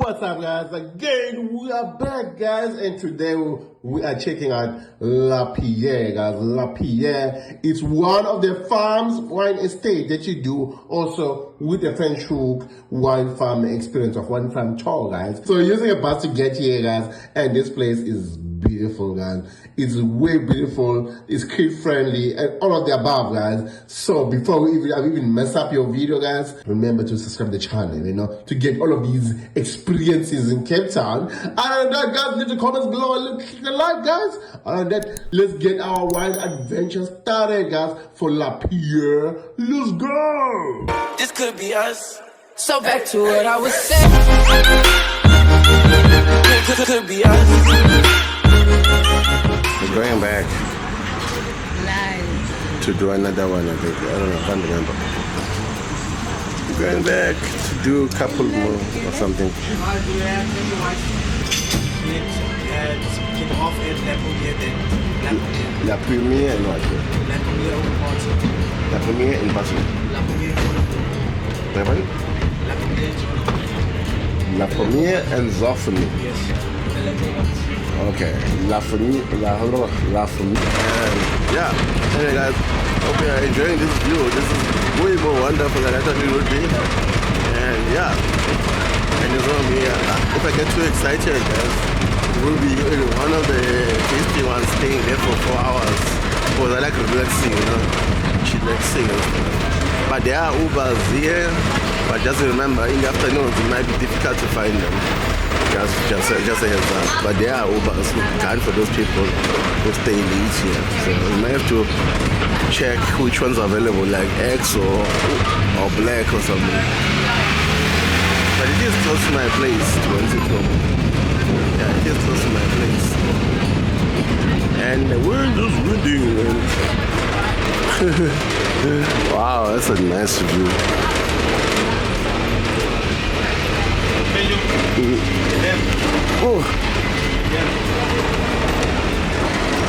What's up, guys? Again, we are back, guys, and today we are checking out La Pierre, guys. La Pierre is one of the farms, wine estate that you do also with the Franschhoek Wine Farm experience of Wine Farm tour, guys. So using a bus to get here, guys, and this place is beautiful, guys. It's way beautiful, it's kid friendly, and all of the above, guys. So before we even mess up your video, guys, remember to subscribe to the channel, to get all of these experiences in Cape Town. And that, guys, leave the comments below and click the like, guys. And that, let's get our wine adventure started, guys, for La Pierre. Let's go! This could be us. So back to what I was saying. Could be us. We're going back to do another one, I think. I don't know, I can't remember. We're going back to do a couple more or something. La Pommier and what? La Pommier in Basel. La Pommier and Zoffany. Okay, La Pommier. Yeah, anyway guys, hope you are enjoying this view. This is way more wonderful than I thought it would be. And yeah, and you know me, if I get too excited, guys, we'll be one of the tasty ones staying there for 4 hours. Because I like relaxing, chillaxing and stuff. But there are Ubers here, but just remember, in the afternoons it might be difficult to find them. Just a heads up. But there are Ubers kind for those people who stay late here. So you might have to check which ones are available, like X or Black or something. But it is close to my place, Yeah, it is close to my place. And the wind is windy. Wow, that's a nice view.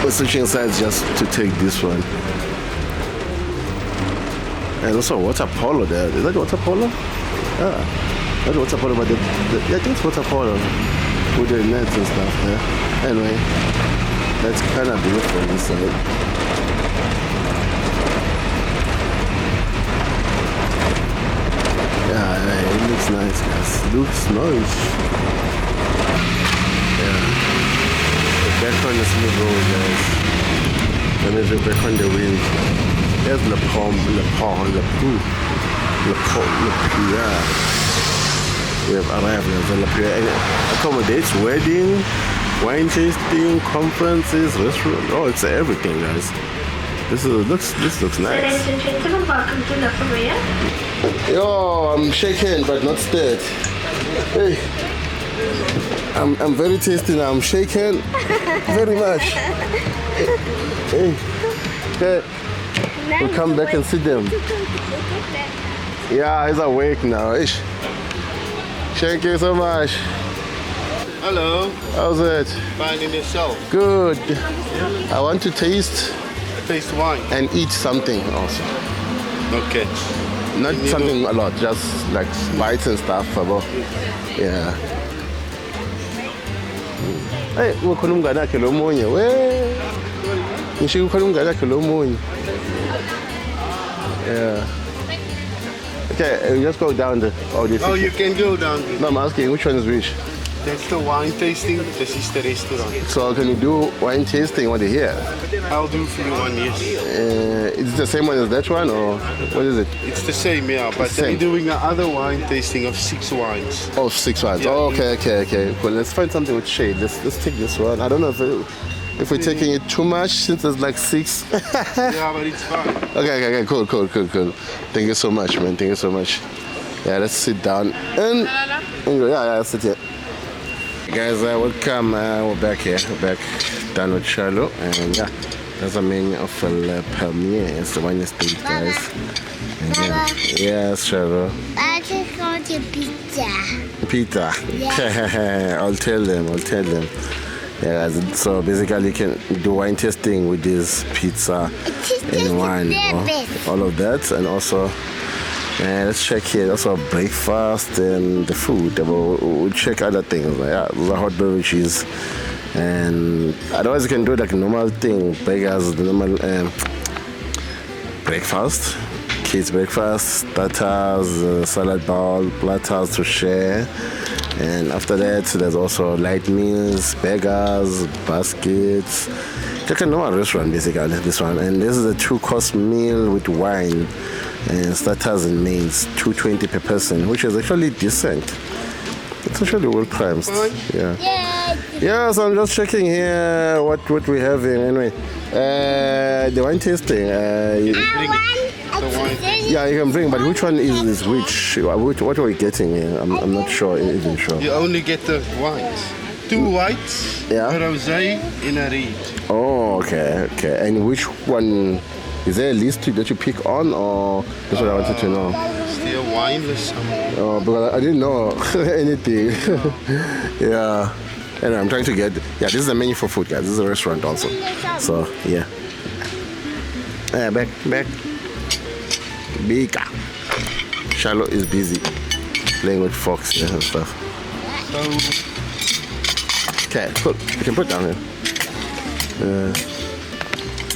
We're switching sides just to take this one. And also water polo there. Is that water polo? Yeah, that's water polo, but I think it's water polo with the nets and stuff there. Anyway, that's kind of beautiful inside. Yeah, it looks nice, guys. Looks nice. Yeah. Back on the smooth road, guys. Let me go back on the wind. There's Le Pierre. We have arrived at Le Pierre. It accommodates wedding, wine tasting, conferences, restaurant. Oh, it's everything, guys. This looks nice. Ladies and gentlemen, welcome to La Pommier. Yo, I'm shaken but not stirred. Hey, I'm very tasty now. I'm shaken very much. Hey, okay. We'll come back and see them. Yeah, he's awake now. Ish. Thank you so much. Hello. How's it? Fine in yourself. Good. I want to taste wine and eat something also. Okay. Not something a lot, just like bites and stuff. Yeah. Hey, ukhona umngane wakhe lo munye. We. Ngisho ukhona umngane wakhe lo munye. Yeah. Okay, just go down the. Oh, you can go down. No, I'm asking which one is which. That's the wine tasting. This is the restaurant. So can you do wine tasting when they're here? I'll do for you one, yes. Is it the same one as that one, or what is it? It's the same, yeah. But they're doing another wine tasting of 6 wines. Oh, 6 wines. Yeah. Oh, okay. Cool. Let's find something with shade. Let's take this one. I don't know if we're taking it too much since there's like 6. Yeah, but it's fine. Okay. Cool. Thank you so much, man. Thank you so much. Yeah, let's sit down and yeah, let's sit here. Guys, welcome. We're back here. We're back done with Charlo, and yeah, that's the menu of La Pommier. It's the wine estate, guys. Baba. Yes, Charlo. I just want a pizza. Pizza. Yeah. I'll tell them. Yeah, so basically you can do wine tasting with this pizza and wine, all of that, and also And let's check here. Also breakfast and the food. We'll check other things. Yeah, those are hot beverages. And otherwise you can do like a normal thing. Burgers, the normal breakfast. Kids breakfast, starters, salad bowl, platters to share. And after that, there's also light meals, burgers, baskets. Like a normal restaurant, basically, this one. And this is a 2-course meal with wine and starters and mains, $2.20 per person, which is actually decent. It's actually well priced. Yeah. Yeah, so I'm just checking here what we're having. Anyway, the wine tasting. Yeah, you can bring, but which one is which? What are we getting here? I'm not sure, even sure. You only get the whites. 2 whites, Yeah. a rosé, and a red. Oh, okay. And which one? Is there a list that you pick on, or that's what I wanted to know? Still wine list somewhere. Oh, because I didn't know anything. Yeah. Anyway, I'm trying to get. Yeah, this is the menu for food, guys. This is a restaurant also. So yeah. Yeah, back. Bika. Charlotte is busy playing with forks and stuff. Okay, cool. You can put down here.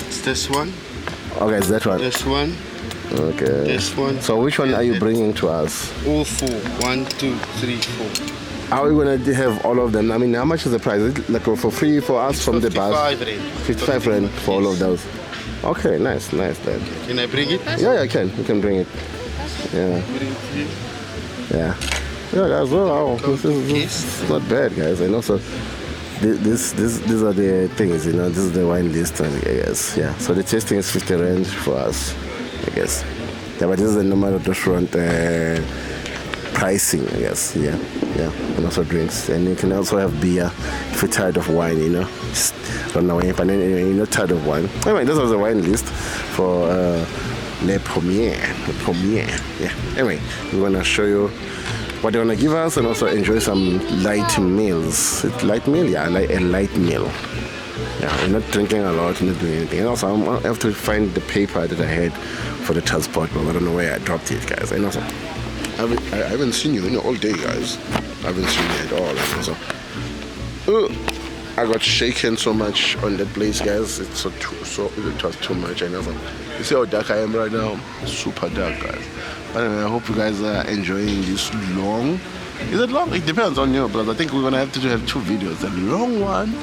It's this one. Okay, it's that one. This one. Okay. This one. So which one are you bringing to us? All 4. 1, 2, 3, 4. Are we gonna have all of them? I mean, how much is the price? Is it like for free for us from the bus? 55 rand. 55 rand for all of those. Okay, nice then. Can I bring it? Yeah, I can. You can bring it. Yeah. Yeah, guys. Wow, this is not bad, guys. And also, these are the things, you know. This is the wine list, I guess. Yeah. So the tasting is 50 rand for us, I guess. Yeah, but this is the normal restaurant pricing, I guess. Yeah. And also drinks, and you can also have beer if you're tired of wine, you know. Just run away, but then you're not tired of wine. Anyway, this was the wine list for Le Pommier. Yeah. Anyway, we're gonna show you what they're gonna give us, and also enjoy some light meals. Light meal, yeah, like a light meal. Yeah, we're not drinking a lot, not doing anything. And also, I have to find the paper that I had for the transport, but I don't know where I dropped it, guys. And also, I haven't seen you in all day, guys. I haven't seen you at all. And also, I got shaken so much on that place, guys. It was too much. And also, you see how dark I am right now? Super dark, guys. But anyway, I hope you guys are enjoying this long. Is it long? It depends on you, but I think we're gonna have to have 2 videos: a long one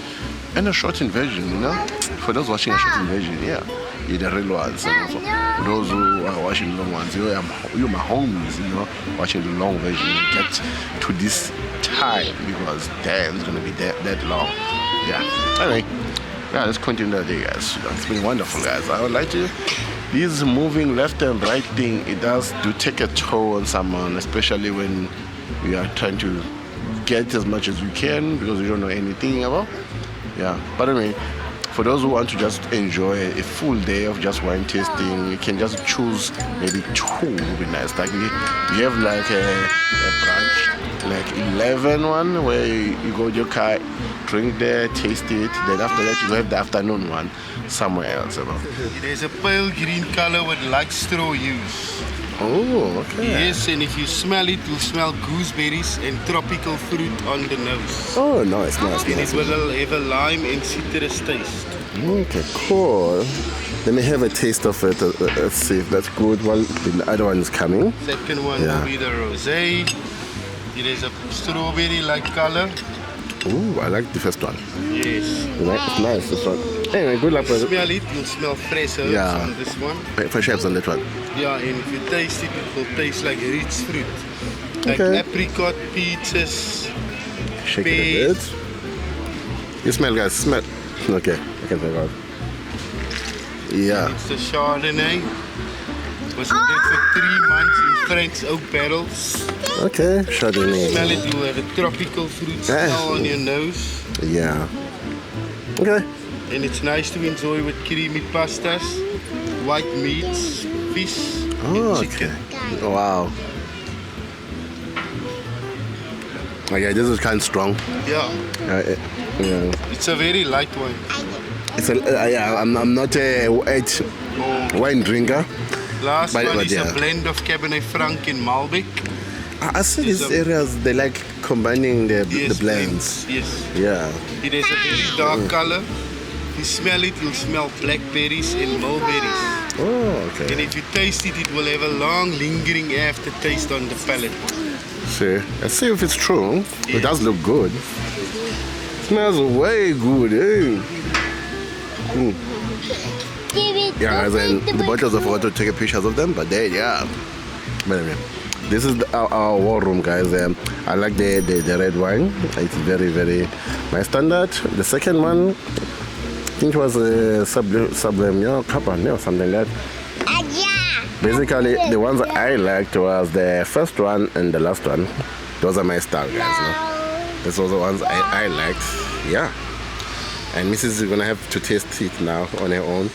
and a shortened version. You know, for those watching a shortened version, yeah, you're the real ones. And also, those who are watching the long ones, you're my homies. You know, watching the long version. You get to this time because damn, it's gonna be that long. Yeah. Anyway, yeah, let's continue the day, guys. It's been wonderful, guys. I would like to. This moving left and right thing, it does take a toll on someone, especially when we are trying to get as much as we can because we don't know anything about. Yeah. But anyway, for those who want to just enjoy a full day of just wine tasting, you can just choose maybe 2 would be nice. Like we have like a brunch, like 11 one where you go to your car, drink there, taste it. Then after that you have the afternoon one somewhere else. You know? There's a pale green color with light straw hues. Oh, okay. Yes, and if you smell it, you'll smell gooseberries and tropical fruit on the nose. Oh, nice. And it will have a lime and citrus taste. Okay, cool. Let me have a taste of it. Let's see if that's good. Well, the other one is coming. Second one will be the rosé. It is a strawberry-like color. Ooh, I like the first one. Yes. It's nice, this one. Anyway, good luck with it. Smell it, you'll smell fresh herbs on this one. Fresh herbs on that one. Yeah, and if you taste it, it will taste like rich fruit. Like apricot, peaches, Shake it a bit. You smell, guys, smell. Okay, I can take it out. Yeah. It's the Chardonnay. Was made for 3 months in French oak barrels. Okay, Chardonnay. Smell it, you'll have a tropical fruit smell on your nose. Yeah. Okay. And it's nice to enjoy with creamy pastas, white meats, fish, and chicken. Okay. Wow. Okay, this is kind of strong. Yeah. Yeah. It's a very light wine. It's a, I'm not a wine drinker. Last But one is yeah. a blend of Cabernet Franc and Malbec. I see these areas, they like combining the blends. Yes. Yeah. It has a very dark color. You smell it, you'll smell blackberries and mulberries. Oh, okay. And if you taste it, it will have a long lingering aftertaste on the palate. See, let's see if it's true. Yeah. It does look good. Smells way good, eh? Yeah, guys, and the bottles I forgot to take pictures of them, but they, yeah. But anyway, this is our war room, guys. I like the red wine. It's very, very my standard. The second one, I think it was a Sublime Cabernet or something like that. Basically, the ones I liked was the first one and the last one. Those are my style, guys. No? Those are the ones I liked. Yeah. And Mrs. is gonna have to taste it now on her own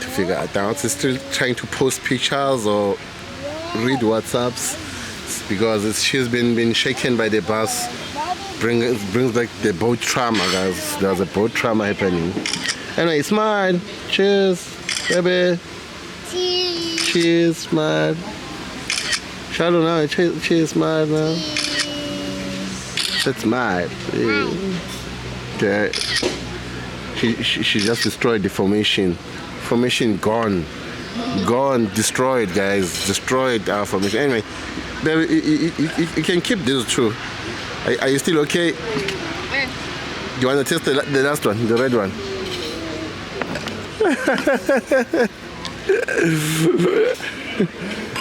to figure it out. She's still trying to post pictures or read WhatsApps because she's been shaken by the bus. Brings back the boat trauma, guys. There's a boat trauma happening. Anyway, smile. Cheers, baby. Cheers, smile. Shadow now, cheers, smile now. That's smile. Okay. She just destroyed the formation. Formation gone. Gone, destroyed, guys. Destroyed our formation. Anyway, baby, you can keep this too. Are you still okay? Do you want to test the last one, the red one?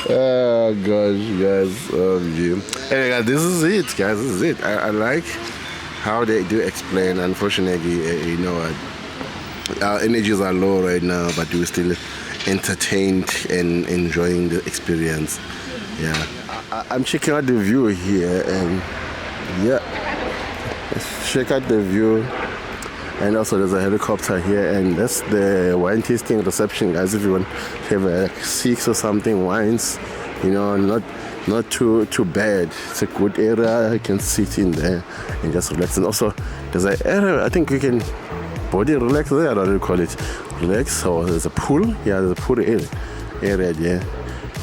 Oh gosh, guys. Oh, yeah. Anyway, guys, this is it, guys. This is it. I like how they do explain. Unfortunately, you know what? Our energies are low right now, but we're still entertained and enjoying the experience. Yeah, I'm checking out the view here, and yeah, let's check out the view. And also there's a helicopter here, and that's the wine tasting reception, guys. If you want to have like 6 or something wines, you know, not too bad. It's a good area. You can sit in there and just relax. And also there's an area I think you can body relax there. I don't know what you call it, relax. Or there's a pool. Yeah, there's a pool area there,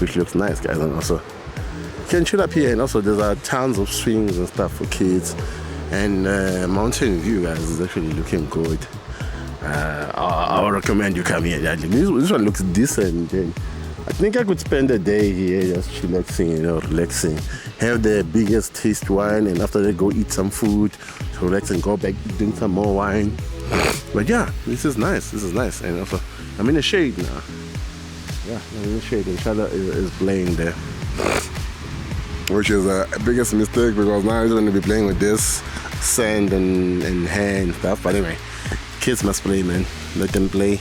which looks nice, guys. And also you can chill up here. And also there's tons of swings and stuff for kids. And mountain view, guys, is actually looking good. I would recommend you come here. This one looks decent. And I think I could spend a day here just chillaxing, you know, relaxing. Have the biggest taste wine, and after that go eat some food, relax and go back drink some more wine. But yeah, this is nice. This is nice. And also, I'm in the shade now. Yeah, I'm in the shade. And Shadow is playing there. Which is the biggest mistake because now he's going to be playing with this sand and hair and stuff. But anyway, kids must play, man. Let them play,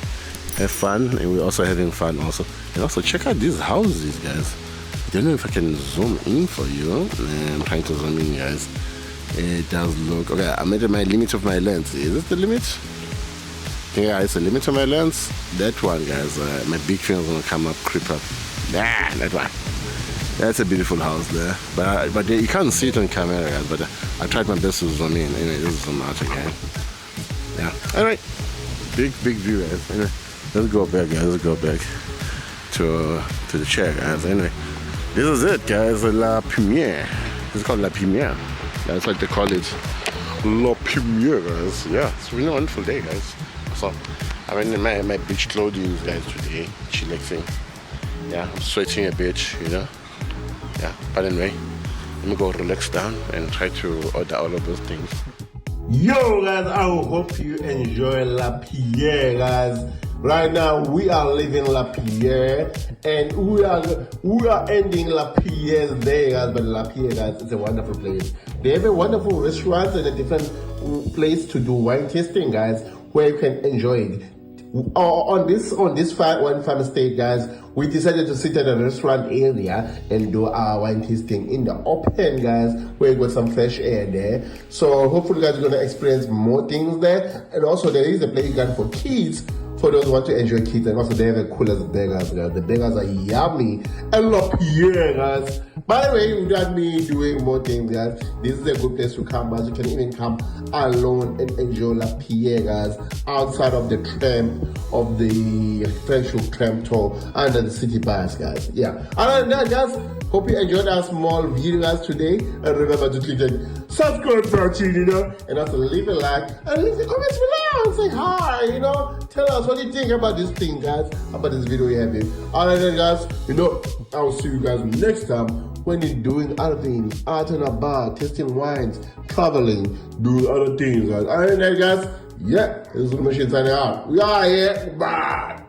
have fun, and we're also having fun also. And also check out these houses, guys. I don't know if I can zoom in for you. I'm trying to zoom in, guys. It does look okay. I'm at my limit of my lens. Is this the limit? Yeah, it's the limit of my lens. That one, guys. My big finger's gonna come up, creep up. Nah, that one. That's a beautiful house there, but you can't see it on camera, guys. But I tried my best to zoom in. Anyway, this is zoom out again. Yeah. All right. Big view, guys. Anyway, let's go back, guys. Let's go back to the chair, guys. Anyway, this is it, guys. La Pommier. It's called La Pommier. That's what they call it. La Pommier, guys. Yeah, it's a really wonderful day, guys. So I'm in my beach clothing, guys, today, chillaxing. Yeah, I'm sweating a bit, you know. Yeah, but anyway, let me go relax down and try to order all of those things. Yo guys, I hope you enjoy La Pierre, guys. Right now we are leaving La Pierre and we are ending La Pierre's day, guys. But La Pierre, guys, it's a wonderful place. They have a wonderful restaurant and a different place to do wine tasting, guys, where you can enjoy it. On this wine farm estate, guys, we decided to sit at a restaurant area and do our wine tasting in the open, guys, where you got some fresh air there. So hopefully, guys, you're gonna experience more things there. And also, there is a playground for kids, for those who want to enjoy kids. And also, they have the coolest burgers, guys. The burgers are yummy. And La Pierre, guys, By the way, without me doing more things, guys, this is a good place to come, guys. You can even come alone and enjoy La Pierre, guys, outside of the tram of the Franschhoek tram tour under the city bus, guys. Yeah. Other than that, guys, hope you enjoyed our small video, guys, today. And remember to click the subscribe button, you know, and also leave a like and leave the comments below and say hi, you know. Tell us what you think about this thing, guys, about this video we have here. Other than that, guys, you know, I'll see you guys next time when you're doing other things, out and about, tasting wines, traveling, doing other things, guys. Other than that, guys, yeah, this is the machine signing out. We are here. Bye.